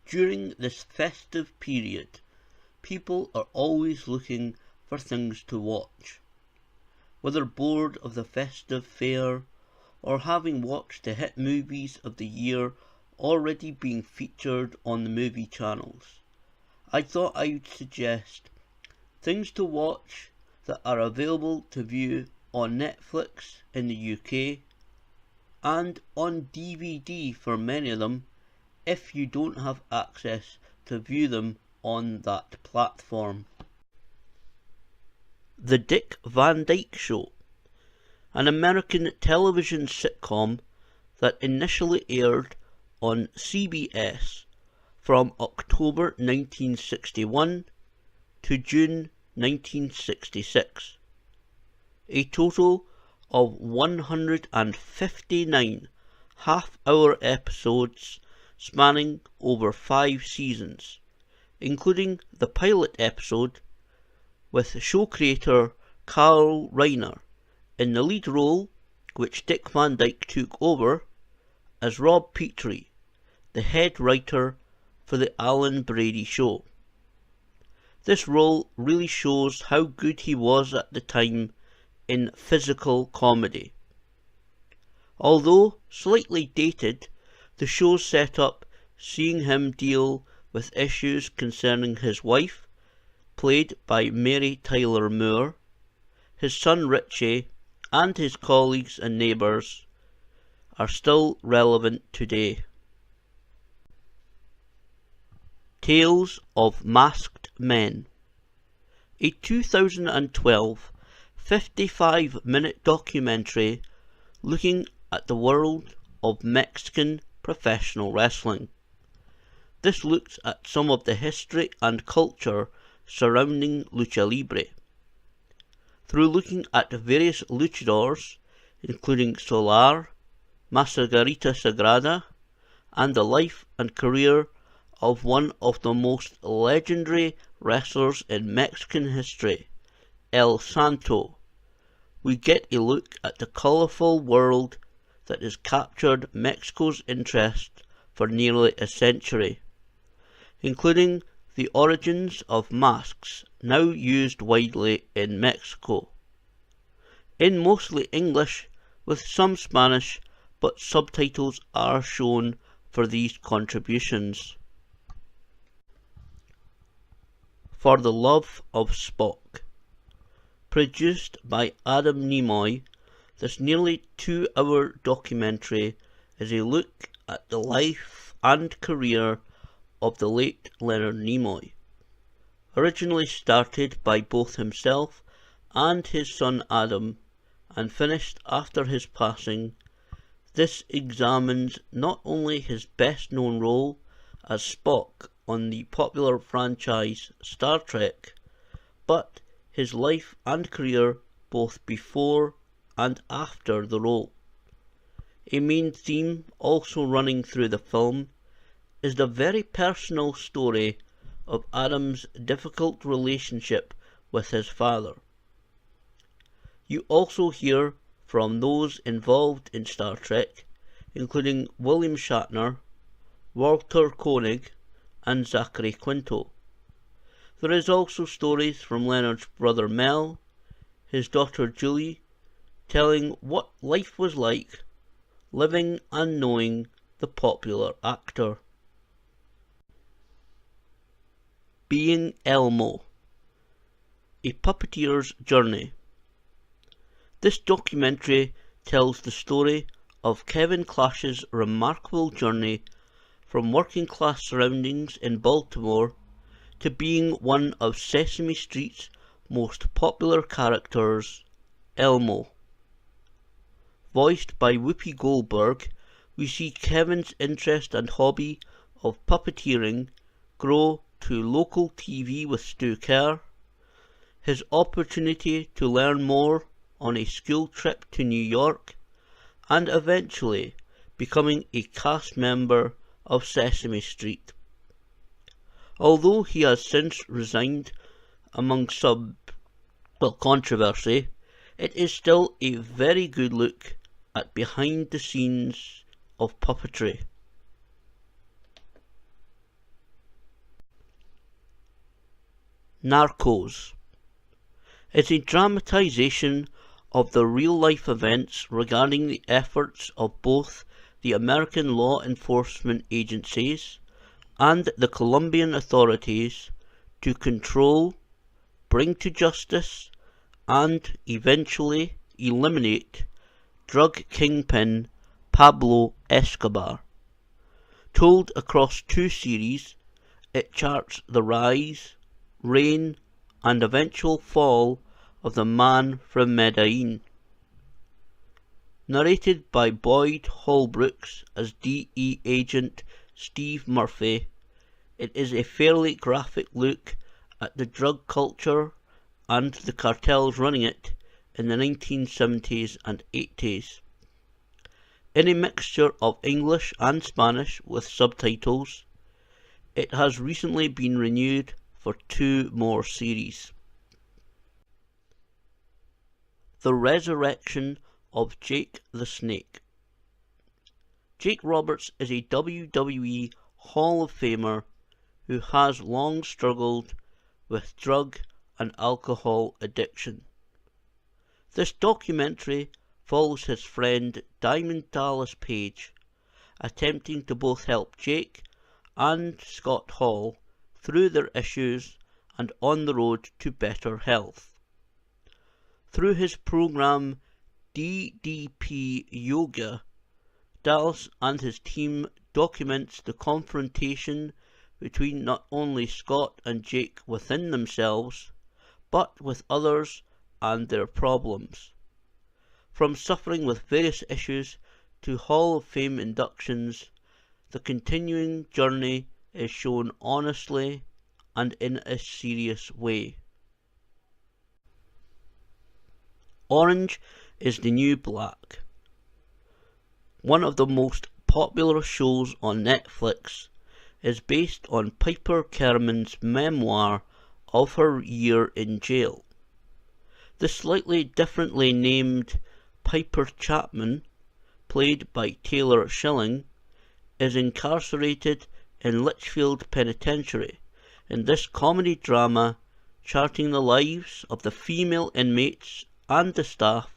During this festive period, people are always looking for things to watch. Whether bored of the festive fare, or having watched the hit movies of the year already being featured on the movie channels, I thought I would suggest things to watch that are available to view on Netflix in the UK and on DVD for many of them if you don't have access to view them on that platform. The Dick Van Dyke Show, an American television sitcom that initially aired on CBS from October 1961 to June 1966. A total of 159 half-hour episodes spanning over 5 seasons, including the pilot episode with show creator Carl Reiner in the lead role, which Dick Van Dyke took over as Rob Petrie, the head writer for the Alan Brady Show. This role really shows how good he was at the time in physical comedy. Although slightly dated, the show's setup seeing him deal with issues concerning his wife, played by Mary Tyler Moore, his son Richie, and his colleagues and neighbours, are still relevant today. Tales of Masked Men, a 2012 55-minute documentary looking at the world of Mexican professional wrestling. This looks at some of the history and culture surrounding lucha libre. Through looking at various luchadors, including Solar, Margarita Sagrada, and the life and career of one of the most legendary wrestlers in Mexican history, El Santo, we get a look at the colourful world that has captured Mexico's interest for nearly a century, including the origins of masks now used widely in Mexico. In mostly English with some Spanish, but subtitles are shown for these contributions. For the Love of Spock, produced by Adam Nimoy, this nearly 2-hour documentary is a look at the life and career of the late Leonard Nimoy. Originally started by both himself and his son Adam, and finished after his passing, this examines not only his best-known role as Spock on the popular franchise Star Trek, but his life and career both before and after the role. A main theme also running through the film is the very personal story of Adam's difficult relationship with his father. You also hear from those involved in Star Trek, including William Shatner, Walter Koenig, and Zachary Quinto. There is also stories from Leonard's brother Mel, his daughter Julie, telling what life was like living and knowing the popular actor. Being Elmo, a Puppeteer's Journey. This documentary tells the story of Kevin Clash's remarkable journey from working class surroundings in Baltimore to being one of Sesame Street's most popular characters, Elmo. Voiced by Whoopi Goldberg, we see Kevin's interest and hobby of puppeteering grow to local TV with Stu Kerr, his opportunity to learn more on a school trip to New York, and eventually becoming a cast member of Sesame Street. Although he has since resigned among some controversy, it is still a very good look at behind the scenes of puppetry. Narcos. It's a dramatisation of the real-life events regarding the efforts of both the American law enforcement agencies and the Colombian authorities to control, bring to justice, and eventually eliminate drug kingpin Pablo Escobar. Told across 2 series, it charts the rise, reign, and eventual fall of the man from Medellin. Narrated by Boyd Holbrooks as DE agent Steve Murphy, it is a fairly graphic look at the drug culture and the cartels running it in the 1970s and 80s. In a mixture of English and Spanish with subtitles, it has recently been renewed for 2 more series. The Resurrection of Jake the Snake. Jake Roberts is a WWE Hall of Famer who has long struggled with drug and alcohol addiction. This documentary follows his friend Diamond Dallas Page, attempting to both help Jake and Scott Hall through their issues and on the road to better health. Through his program DDP Yoga, Dallas and his team documents the confrontation between not only Scott and Jake within themselves, but with others and their problems. From suffering with various issues to Hall of Fame inductions, the continuing journey is shown honestly and in a serious way. Orange is the New Black. One of the most popular shows on Netflix is based on Piper Kerman's memoir of her year in jail. The slightly differently named Piper Chapman, played by Taylor Schilling, is incarcerated in Litchfield Penitentiary in this comedy drama charting the lives of the female inmates and the staff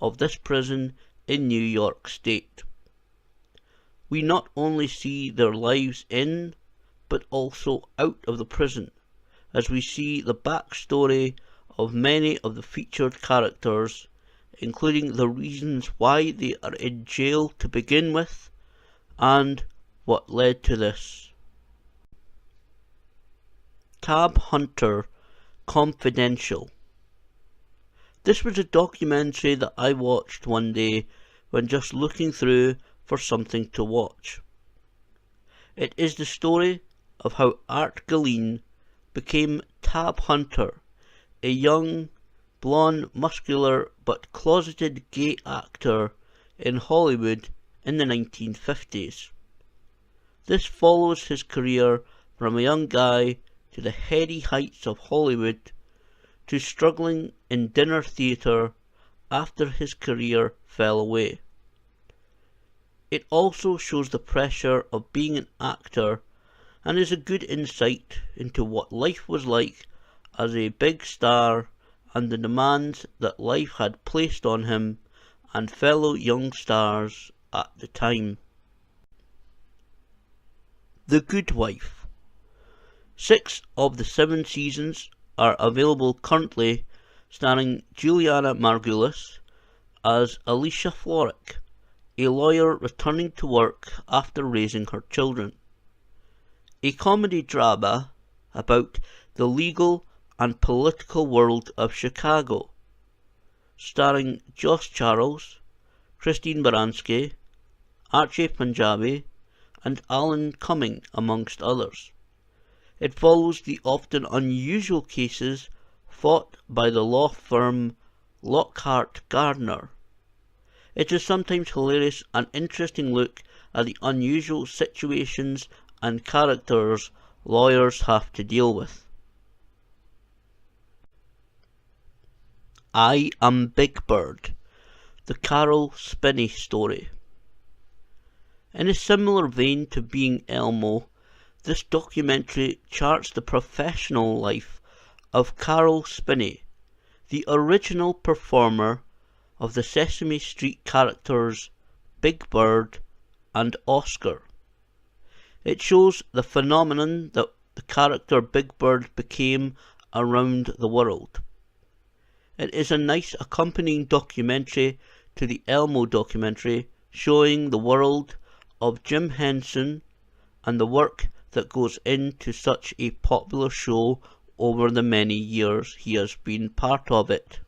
of this prison in New York State. We not only see their lives in, but also out of the prison, as we see the backstory of many of the featured characters, including the reasons why they are in jail to begin with, and what led to this. Tab Hunter Confidential. This was a documentary that I watched one day when just looking through for something to watch. It is the story of how Art Galeen became Tab Hunter, a young, blonde, muscular but closeted gay actor in Hollywood in the 1950s. This follows his career from a young guy to the heady heights of Hollywood to struggling in dinner theatre after his career fell away. It also shows the pressure of being an actor and is a good insight into what life was like as a big star and the demands that life had placed on him and fellow young stars at the time. The Good Wife. 6 of the 7 seasons are available currently, starring Juliana Margulis as Alicia Florrick, a lawyer returning to work after raising her children. A comedy drama about the legal and political world of Chicago, starring Josh Charles, Christine Baranski, Archie Panjabi, and Alan Cumming, amongst others. It follows the often unusual cases fought by the law firm Lockhart Gardner. It is sometimes hilarious and interesting look at the unusual situations and characters lawyers have to deal with. I Am Big Bird, the Carol Spinney story. In a similar vein to Being Elmo, this documentary charts the professional life of Carol Spinney, the original performer of the Sesame Street characters Big Bird and Oscar. It shows the phenomenon that the character Big Bird became around the world. It is a nice accompanying documentary to the Elmo documentary, showing the world of Jim Henson and the work that goes into such a popular show over the many years he has been part of it.